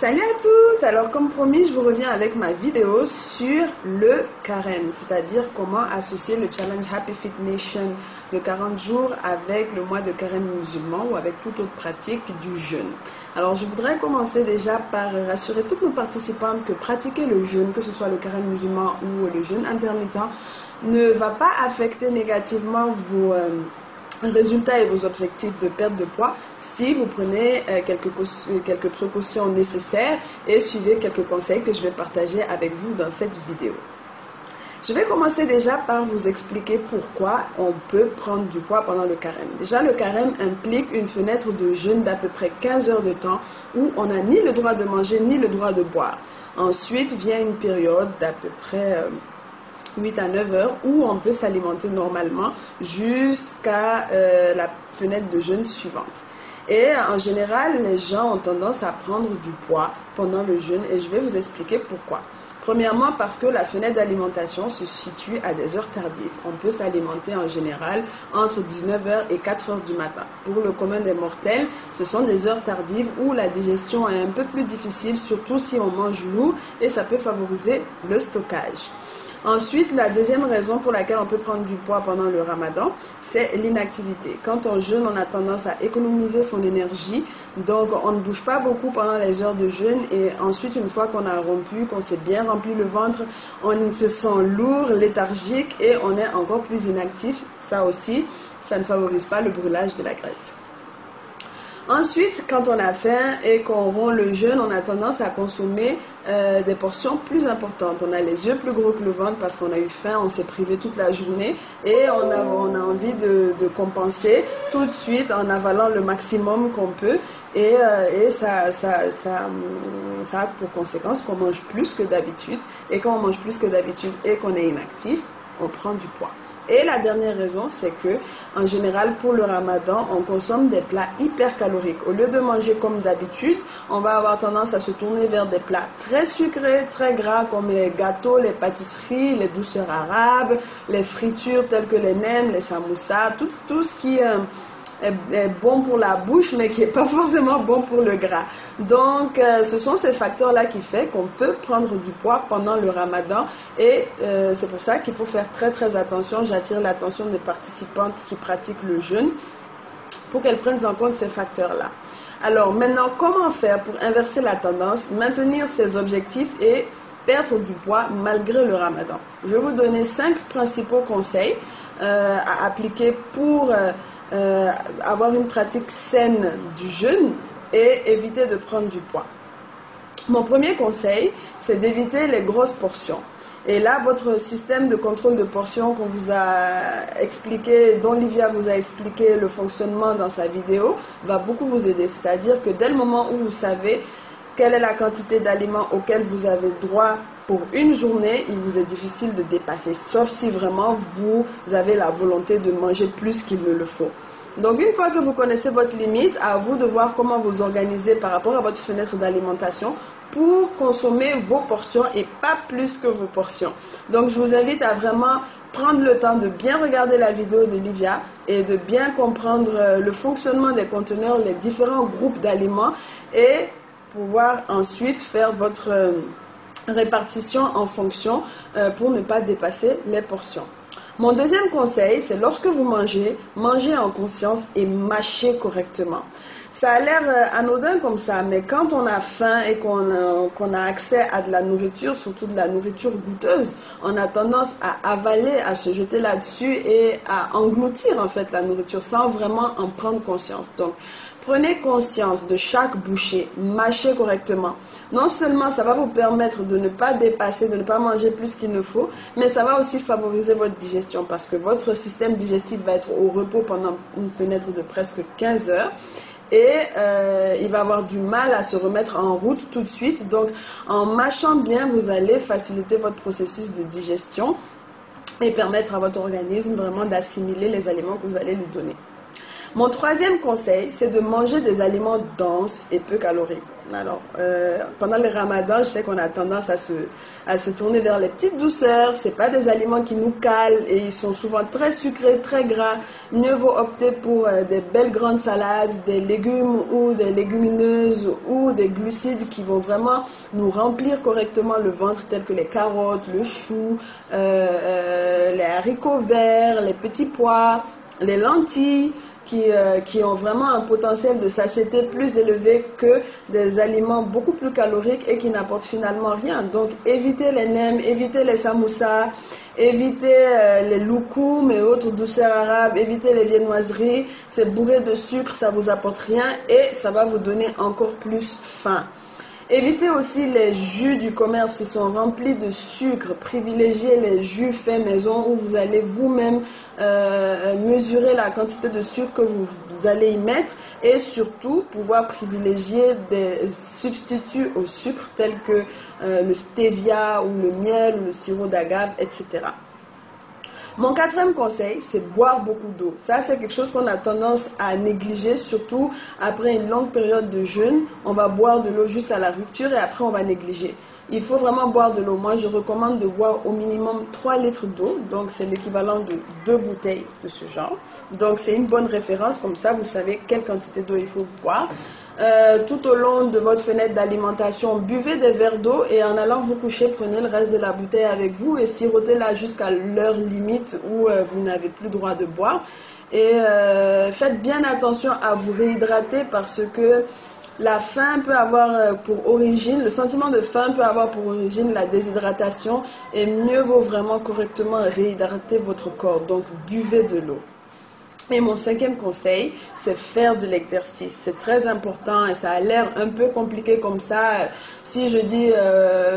Salut à toutes! Alors comme promis, je vous reviens avec ma vidéo sur le carême, c'est-à-dire comment associer le challenge Happy Fit Nation de 40 jours avec le mois de carême musulman ou avec toute autre pratique du jeûne. Alors je voudrais commencer déjà par rassurer toutes nos participantes que pratiquer le jeûne, que ce soit le carême musulman ou le jeûne intermittent, ne va pas affecter négativement vos résultats et vos objectifs de perte de poids si vous prenez quelques précautions nécessaires et suivez quelques conseils que je vais partager avec vous dans cette vidéo. Je vais commencer déjà par vous expliquer pourquoi on peut prendre du poids pendant le carême. Déjà, le carême implique une fenêtre de jeûne d'à peu près 15 heures de temps où on n'a ni le droit de manger ni le droit de boire. Ensuite vient une période d'à peu près 8 à 9 heures où on peut s'alimenter normalement jusqu'à la fenêtre de jeûne suivante. Et en général, les gens ont tendance à prendre du poids pendant le jeûne et je vais vous expliquer pourquoi. Premièrement, parce que la fenêtre d'alimentation se situe à des heures tardives. On peut s'alimenter en général entre 19h et 4h du matin. Pour le commun des mortels, ce sont des heures tardives où la digestion est un peu plus difficile, surtout si on mange lourd et ça peut favoriser le stockage. Ensuite, la deuxième raison pour laquelle on peut prendre du poids pendant le ramadan, c'est l'inactivité. Quand on jeûne, on a tendance à économiser son énergie, donc on ne bouge pas beaucoup pendant les heures de jeûne et ensuite, une fois qu'on a rompu, qu'on s'est bien rempli le ventre, on se sent lourd, léthargique et on est encore plus inactif. Ça aussi, ça ne favorise pas le brûlage de la graisse. Ensuite, quand on a faim et qu'on rompt le jeûne, on a tendance à consommer des portions plus importantes. On a les yeux plus gros que le ventre parce qu'on a eu faim, on s'est privé toute la journée et on a envie de compenser tout de suite en avalant le maximum qu'on peut et ça a pour conséquence qu'on mange plus que d'habitude et quand on mange plus que d'habitude et qu'on est inactif, on prend du poids. Et la dernière raison, c'est que en général, pour le ramadan, on consomme des plats hyper caloriques. Au lieu de manger comme d'habitude, on va avoir tendance à se tourner vers des plats très sucrés, très gras, comme les gâteaux, les pâtisseries, les douceurs arabes, les fritures telles que les nems, les samoussas, tout ce qui est bon pour la bouche, mais qui n'est pas forcément bon pour le gras. Donc, ce sont ces facteurs-là qui font qu'on peut prendre du poids pendant le ramadan et c'est pour ça qu'il faut faire très très attention. J'attire l'attention des participantes qui pratiquent le jeûne pour qu'elles prennent en compte ces facteurs-là. Alors maintenant, comment faire pour inverser la tendance, maintenir ses objectifs et perdre du poids malgré le ramadan? Je vais vous donner 5 principaux conseils à appliquer pour avoir une pratique saine du jeûne et éviter de prendre du poids. Mon premier conseil, c'est d'éviter les grosses portions. Et là, votre système de contrôle de portions qu'on vous a expliqué, dont Livia vous a expliqué le fonctionnement dans sa vidéo, va beaucoup vous aider. C'est-à-dire que dès le moment où vous savez quelle est la quantité d'aliments auxquels vous avez droit pour une journée, il vous est difficile de dépasser, sauf si vraiment vous avez la volonté de manger plus qu'il ne le faut. Donc une fois que vous connaissez votre limite, à vous de voir comment vous organiser par rapport à votre fenêtre d'alimentation pour consommer vos portions et pas plus que vos portions. Donc je vous invite à vraiment prendre le temps de bien regarder la vidéo de Livia et de bien comprendre le fonctionnement des conteneurs, les différents groupes d'aliments et pouvoir ensuite faire votre répartition en fonction pour ne pas dépasser les portions. Mon deuxième conseil, c'est lorsque vous mangez, mangez en conscience et mâchez correctement. Ça a l'air anodin comme ça, mais quand on a faim et qu'on a accès à de la nourriture, surtout de la nourriture goûteuse, on a tendance à avaler, à se jeter là-dessus et à engloutir en fait la nourriture sans vraiment en prendre conscience. Donc, prenez conscience de chaque bouchée, mâchez correctement. Non seulement ça va vous permettre de ne pas dépasser, de ne pas manger plus qu'il ne faut, mais ça va aussi favoriser votre digestion parce que votre système digestif va être au repos pendant une fenêtre de presque 15 heures. Et il va avoir du mal à se remettre en route tout de suite. Donc, en mâchant bien, vous allez faciliter votre processus de digestion et permettre à votre organisme vraiment d'assimiler les aliments que vous allez lui donner. Mon troisième conseil, c'est de manger des aliments denses et peu caloriques. Alors, pendant le ramadan, je sais qu'on a tendance à se tourner vers les petites douceurs. Ce n'est pas des aliments qui nous calent et ils sont souvent très sucrés, très gras. Mieux vaut opter pour des belles grandes salades, des légumes ou des légumineuses ou des glucides qui vont vraiment nous remplir correctement le ventre, tels que les carottes, le chou, les haricots verts, les petits pois, les lentilles. Qui ont vraiment un potentiel de satiété plus élevé que des aliments beaucoup plus caloriques et qui n'apportent finalement rien. Donc évitez les nems, évitez les samoussas, évitez les loukoums et autres douceurs arabes, évitez les viennoiseries. C'est bourré de sucre, ça vous apporte rien et ça va vous donner encore plus faim. Évitez aussi les jus du commerce, ils sont remplis de sucre. Privilégiez les jus faits maison où vous allez vous-même mesurer la quantité de sucre que vous allez y mettre et surtout pouvoir privilégier des substituts au sucre tels que le stevia ou le miel ou le sirop d'agave, etc. Mon quatrième conseil, c'est boire beaucoup d'eau. Ça, c'est quelque chose qu'on a tendance à négliger, surtout après une longue période de jeûne. On va boire de l'eau juste à la rupture et après, on va négliger. Il faut vraiment boire de l'eau. Moi, je recommande de boire au minimum 3 litres d'eau. Donc, c'est l'équivalent de 2 bouteilles de ce genre. Donc, c'est une bonne référence. Comme ça, vous savez quelle quantité d'eau il faut boire. Tout au long de votre fenêtre d'alimentation, buvez des verres d'eau et en allant vous coucher, prenez le reste de la bouteille avec vous et sirotez-la jusqu'à l'heure limite où vous n'avez plus droit de boire. Et faites bien attention à vous réhydrater parce que la faim peut avoir pour origine, le sentiment de faim peut avoir pour origine la déshydratation et mieux vaut vraiment correctement réhydrater votre corps. Donc buvez de l'eau. Et mon cinquième conseil, c'est faire de l'exercice. C'est très important et ça a l'air un peu compliqué comme ça. Si je dis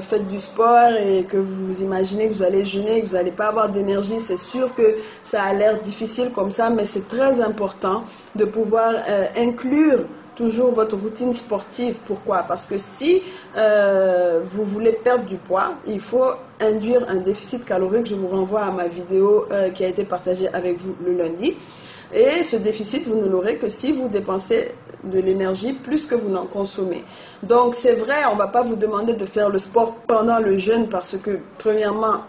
faites du sport et que vous imaginez que vous allez jeûner, que vous n'allez pas avoir d'énergie, c'est sûr que ça a l'air difficile comme ça, mais c'est très important de pouvoir inclure toujours votre routine sportive. Pourquoi? Parce que si vous voulez perdre du poids, il faut induire un déficit calorique. Je vous renvoie à ma vidéo qui a été partagée avec vous le lundi. Et ce déficit, vous ne l'aurez que si vous dépensez de l'énergie plus que vous n'en consommez. Donc c'est vrai, on ne va pas vous demander de faire le sport pendant le jeûne parce que premièrement,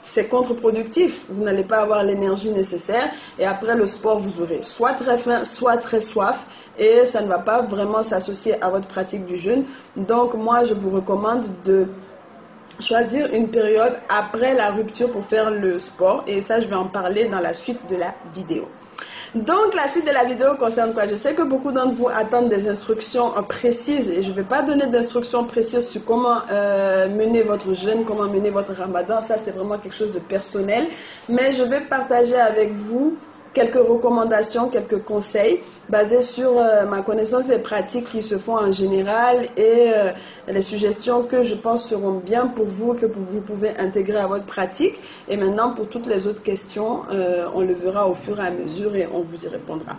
c'est contre-productif. Vous n'allez pas avoir l'énergie nécessaire et après le sport, vous aurez soit très faim, soit très soif et ça ne va pas vraiment s'associer à votre pratique du jeûne. Donc moi, je vous recommande de choisir une période après la rupture pour faire le sport et ça, je vais en parler dans la suite de la vidéo. Donc la suite de la vidéo concerne quoi? Je sais que beaucoup d'entre vous attendent des instructions précises et je ne vais pas donner d'instructions précises sur comment mener votre jeûne, comment mener votre ramadan. Ça, c'est vraiment quelque chose de personnel. Mais je vais partager avec vous quelques recommandations, quelques conseils basés sur ma connaissance des pratiques qui se font en général et les suggestions que je pense seront bien pour vous, que vous pouvez intégrer à votre pratique. Et maintenant, pour toutes les autres questions, on le verra au fur et à mesure et on vous y répondra.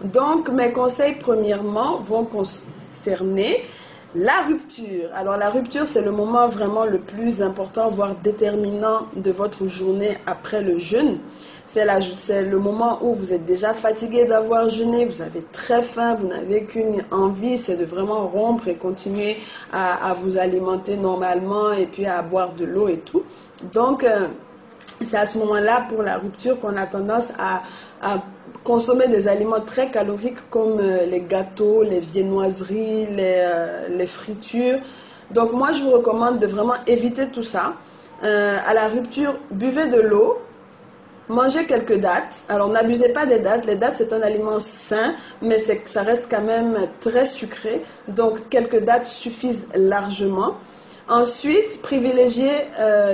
Donc, mes conseils, premièrement, vont concerner la rupture. Alors, la rupture, c'est le moment vraiment le plus important, voire déterminant de votre journée après le jeûne. C'est le moment où vous êtes déjà fatigué d'avoir jeûné, vous avez très faim, vous n'avez qu'une envie, c'est de vraiment rompre et continuer à vous alimenter normalement et puis à boire de l'eau et tout. Donc, c'est à ce moment-là, pour la rupture, qu'on a tendance à consommer des aliments très caloriques comme les gâteaux, les viennoiseries, les fritures. Donc, moi, je vous recommande de vraiment éviter tout ça. À la rupture, buvez de l'eau. Mangez quelques dattes. Alors, n'abusez pas des dattes. Les dattes, c'est un aliment sain, mais ça reste quand même très sucré. Donc, quelques dattes suffisent largement. Ensuite, privilégiez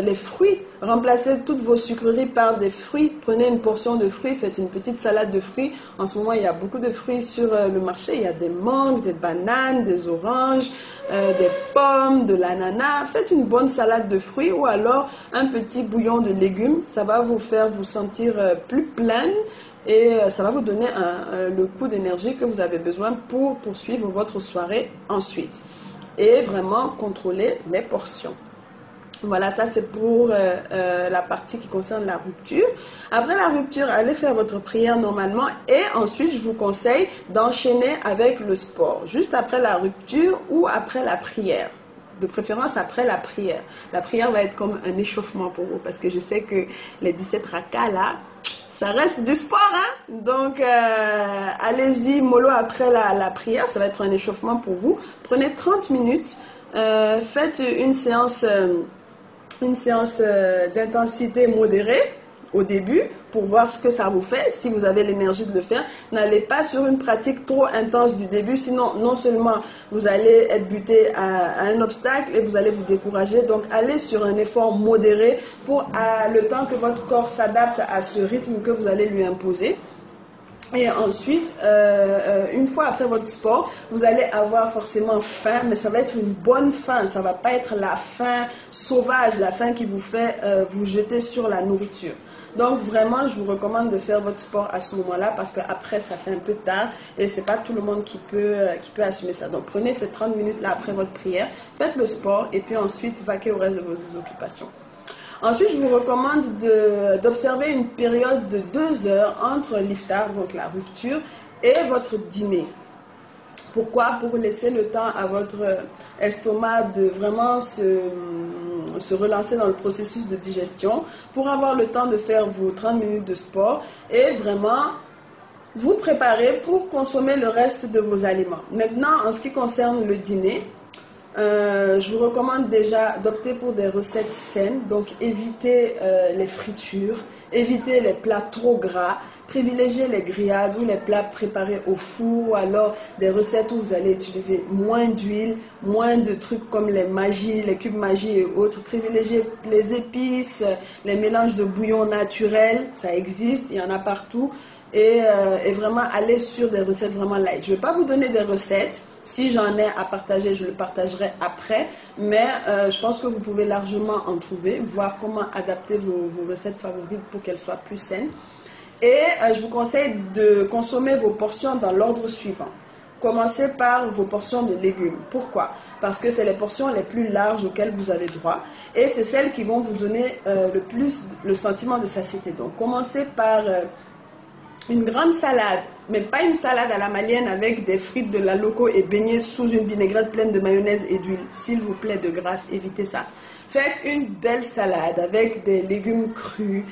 les fruits. Remplacez toutes vos sucreries par des fruits. Prenez une portion de fruits, faites une petite salade de fruits. En ce moment, il y a beaucoup de fruits sur le marché. Il y a des mangues, des bananes, des oranges, des pommes, de l'ananas. Faites une bonne salade de fruits ou alors un petit bouillon de légumes. Ça va vous faire vous sentir plus pleine et ça va vous donner le coup d'énergie que vous avez besoin pour poursuivre votre soirée ensuite. Et vraiment contrôler les portions. Voilà, ça c'est pour la partie qui concerne la rupture. Après la rupture, allez faire votre prière normalement et ensuite je vous conseille d'enchaîner avec le sport, juste après la rupture ou après la prière. De préférence après la prière. La prière va être comme un échauffement pour vous parce que je sais que les 17 rakas là, ça reste du sport, hein? Donc allez-y mollo après la prière, ça va être un échauffement pour vous. Prenez 30 minutes, faites une séance d'intensité modérée au début pour voir ce que ça vous fait. Si vous avez l'énergie de le faire, n'allez pas sur une pratique trop intense du début, sinon non seulement vous allez être buté à un obstacle et vous allez vous décourager. Donc allez sur un effort modéré pour le temps que votre corps s'adapte à ce rythme que vous allez lui imposer. Et ensuite, une fois après votre sport, vous allez avoir forcément faim, mais ça va être une bonne faim. Ça ne va pas être la faim sauvage, la faim qui vous fait vous jeter sur la nourriture. Donc vraiment, je vous recommande de faire votre sport à ce moment-là parce qu'après, ça fait un peu tard et ce n'est pas tout le monde qui peut assumer ça. Donc prenez ces 30 minutes-là après votre prière, faites le sport et puis ensuite, vaquez au reste de vos occupations. Ensuite, je vous recommande d'observer une période de 2 heures entre l'iftar, donc la rupture, et votre dîner. Pourquoi? Pour laisser le temps à votre estomac de vraiment se relancer dans le processus de digestion, pour avoir le temps de faire vos 30 minutes de sport et vraiment vous préparer pour consommer le reste de vos aliments. Maintenant, en ce qui concerne le dîner, je vous recommande déjà d'opter pour des recettes saines, donc évitez les fritures, évitez les plats trop gras, privilégiez les grillades ou les plats préparés au four, ou alors des recettes où vous allez utiliser moins d'huile, moins de trucs comme les magis, les cubes magis et autres. Privilégiez les épices, les mélanges de bouillon naturel, ça existe, il y en a partout. Et vraiment aller sur des recettes vraiment light. Je ne vais pas vous donner des recettes. Si j'en ai à partager, je le partagerai après. Mais je pense que vous pouvez largement en trouver, voir comment adapter vos recettes favorites pour qu'elles soient plus saines. Et je vous conseille de consommer vos portions dans l'ordre suivant. Commencez par vos portions de légumes. Pourquoi? Parce que c'est les portions les plus larges auxquelles vous avez droit. Et c'est celles qui vont vous donner le plus le sentiment de satiété. Donc commencez par une grande salade, mais pas une salade à la malienne avec des frites de la loco et baignée sous une vinaigrette pleine de mayonnaise et d'huile. S'il vous plaît, de grâce, évitez ça. Faites une belle salade avec des légumes crus.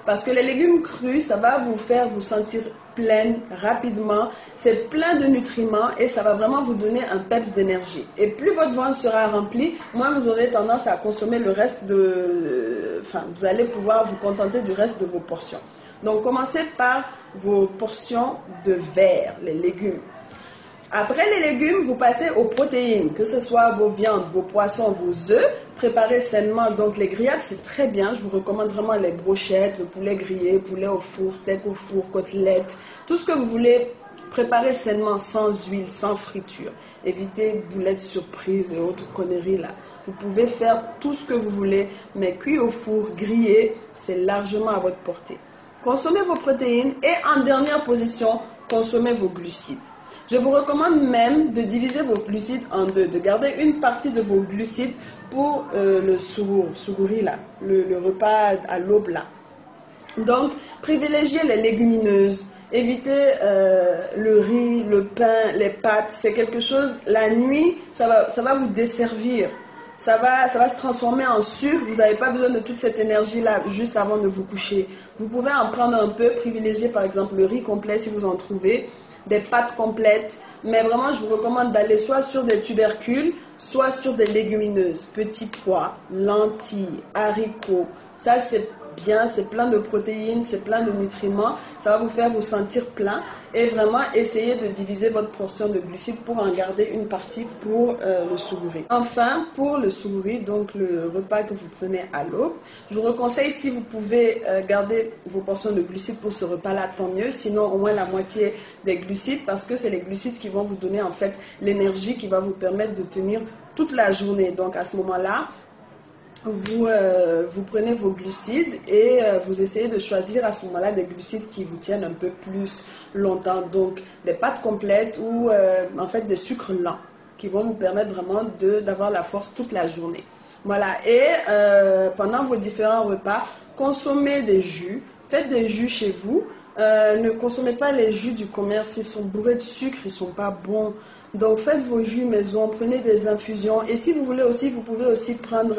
Parce que les légumes crus, ça va vous faire vous sentir pleine rapidement. C'est plein de nutriments et ça va vraiment vous donner un peps d'énergie. Et plus votre ventre sera rempli, moins vous aurez tendance à consommer le reste vous allez pouvoir vous contenter du reste de vos portions. Donc, commencez par vos portions de verre, les légumes. Après les légumes, vous passez aux protéines, que ce soit vos viandes, vos poissons, vos œufs. Préparez sainement. Donc, les grillades, c'est très bien. Je vous recommande vraiment les brochettes, le poulet grillé, poulet au four, steak au four, côtelettes. Tout ce que vous voulez, préparez sainement, sans huile, sans friture. Évitez boulettes surprises et autres conneries là. Vous pouvez faire tout ce que vous voulez, mais cuit au four, grillé, c'est largement à votre portée. Consommez vos protéines et en dernière position, consommez vos glucides. Je vous recommande même de diviser vos glucides en deux, de garder une partie de vos glucides pour le sougouri là, le repas à l'aube là. Donc, privilégiez les légumineuses, évitez le riz, le pain, les pâtes. C'est quelque chose, la nuit, ça va vous desservir. Ça va se transformer en sucre. Vous n'avez pas besoin de toute cette énergie-là juste avant de vous coucher. Vous pouvez en prendre un peu, privilégier par exemple le riz complet si vous en trouvez, des pâtes complètes. Mais vraiment, je vous recommande d'aller soit sur des tubercules, soit sur des légumineuses. Petits pois, lentilles, haricots. Ça, c'est bien, c'est plein de protéines, c'est plein de nutriments, ça va vous faire vous sentir plein et vraiment essayer de diviser votre portion de glucides pour en garder une partie pour le sougouri. Enfin, pour le sougouri, donc le repas que vous prenez à l'aube, je vous conseille si vous pouvez garder vos portions de glucides pour ce repas-là, tant mieux, sinon au moins la moitié des glucides parce que c'est les glucides qui vont vous donner en fait l'énergie qui va vous permettre de tenir toute la journée. Donc à ce moment-là, vous prenez vos glucides et vous essayez de choisir à ce moment-là des glucides qui vous tiennent un peu plus longtemps. Donc des pâtes complètes ou en fait des sucres lents qui vont vous permettre vraiment d'avoir la force toute la journée. Voilà, et pendant vos différents repas, consommez des jus, faites des jus chez vous. Ne consommez pas les jus du commerce, ils sont bourrés de sucre, ils ne sont pas bons. Donc faites vos jus maison, prenez des infusions. Et si vous voulez aussi, vous pouvez aussi prendre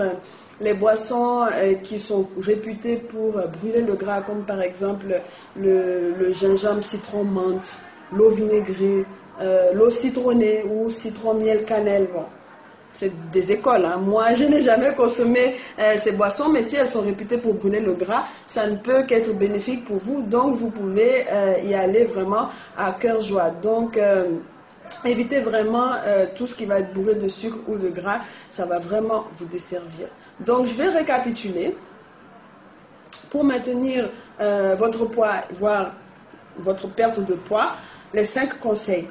les boissons qui sont réputées pour brûler le gras, comme par exemple le gingembre citron menthe, l'eau vinaigrée, l'eau citronnée ou citron miel cannelle. Bon, c'est des écoles, hein. Moi, je n'ai jamais consommé ces boissons, mais si elles sont réputées pour brûler le gras, ça ne peut qu'être bénéfique pour vous. Donc, vous pouvez y aller vraiment à cœur joie. Donc, évitez vraiment tout ce qui va être bourré de sucre ou de gras. Ça va vraiment vous desservir. Donc, je vais récapituler. Pour maintenir votre poids, voire votre perte de poids, les 5 conseils.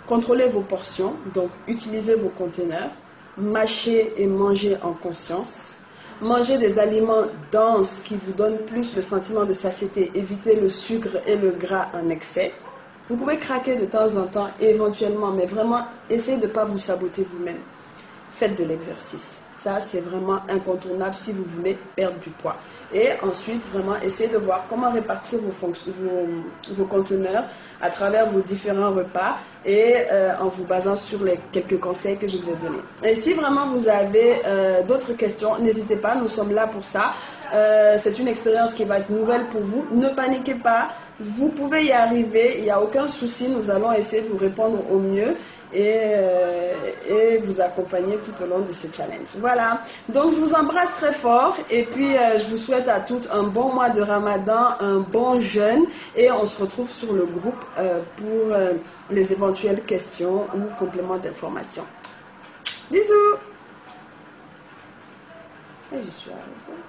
Contrôlez vos portions, donc utilisez vos conteneurs, mâchez et mangez en conscience, mangez des aliments denses qui vous donnent plus le sentiment de satiété, évitez le sucre et le gras en excès. Vous pouvez craquer de temps en temps, éventuellement, mais vraiment, essayez de ne pas vous saboter vous-même. Faites de l'exercice. Ça, c'est vraiment incontournable si vous voulez perdre du poids. Et ensuite, vraiment, essayez de voir comment répartir vos conteneurs à travers vos différents repas et en vous basant sur les quelques conseils que je vous ai donnés. Et si vraiment vous avez d'autres questions, n'hésitez pas, nous sommes là pour ça. C'est une expérience qui va être nouvelle pour vous. Ne paniquez pas, vous pouvez y arriver, il n'y a aucun souci, nous allons essayer de vous répondre au mieux et vous accompagner tout au long de ce challenge. Voilà, donc je vous embrasse très fort et puis je vous souhaite à toutes un bon mois de Ramadan, un bon jeûne et on se retrouve sur le groupe pour les éventuelles questions ou compléments d'information. Bisous. Et je suis arrivée.